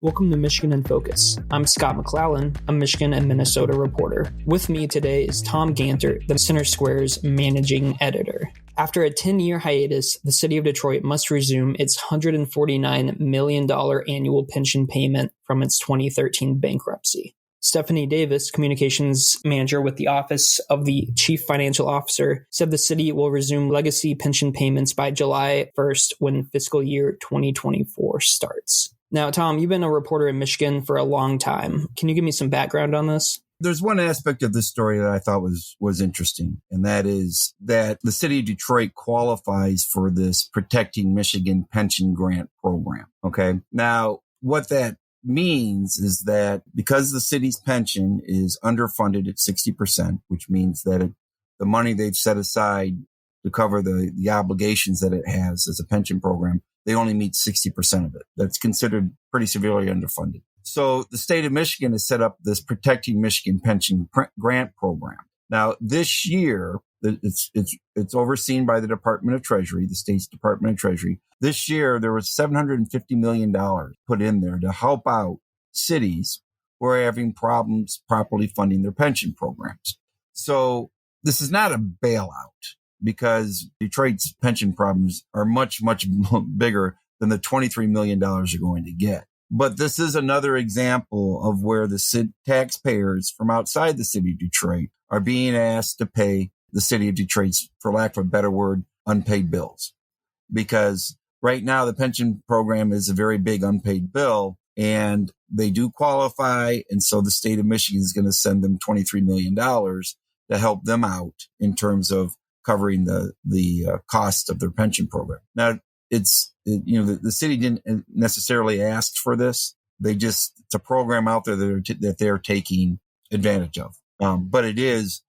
Welcome to Michigan in Focus. I'm Scott McClellan, a Michigan and Minnesota reporter. With me today is Tom Ganter, the Center Square's managing editor. After a 10-year hiatus, the city of Detroit must resume its $149 million annual pension payment from its 2013 bankruptcy. Stephanie Davis, communications manager with the Office of the Chief Financial Officer, said the city will resume legacy pension payments by July 1st when fiscal year 2024 starts. Now, Tom, you've been a reporter in Michigan for a long time. Can you give me some background on this? There's one aspect of this story that I thought was interesting, and that is that the city of Detroit qualifies for this Protecting Michigan Pension Grant Program. Okay. Now, what that means is that because the city's pension is underfunded at 60%, which means that the money they've set aside to cover the obligations that it has as a pension program, they only meet 60% of it. That's considered pretty severely underfunded. So the state of Michigan has set up this Protecting Michigan Pension Grant Program. Now, this year, it's overseen by the Department of Treasury, the state's Department of Treasury. This year, there was $750 million put in there to help out cities who are having problems properly funding their pension programs. So this is not a bailout, because Detroit's pension problems are much, much bigger than the $23 million you're going to get. But this is another example of where the taxpayers from outside the city of Detroit are being asked to pay the city of Detroit's, for lack of a better word, unpaid bills. Because right now the pension program is a very big unpaid bill, and they do qualify. And so the state of Michigan is going to send them $23 million to help them out in terms of covering the cost of their pension program. Now, the city didn't necessarily ask for this. It's a program out there that they're taking advantage of. But it is,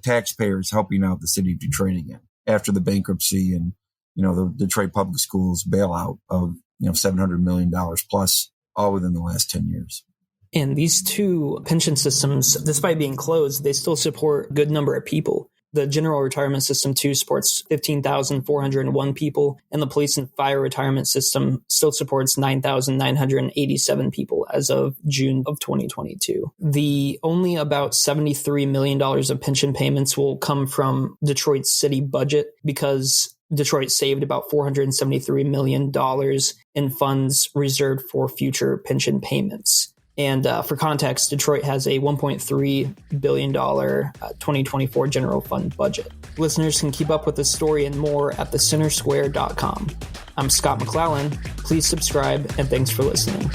taxpayers helping out the city of Detroit again after the bankruptcy and, the Detroit Public Schools bailout of, $700 million plus, all within the last 10 years. And these two pension systems, despite being closed, they still support a good number of people. The general retirement system, too, supports 15,401 people, and the police and fire retirement system still supports 9,987 people as of June of 2022. The only about $73 million of pension payments will come from Detroit's city budget, because Detroit saved about $473 million in funds reserved for future pension payments. And for context, Detroit has a $1.3 billion 2024 general fund budget. Listeners can keep up with this story and more at thecentersquare.com. I'm Scott McClellan. Please subscribe, and thanks for listening.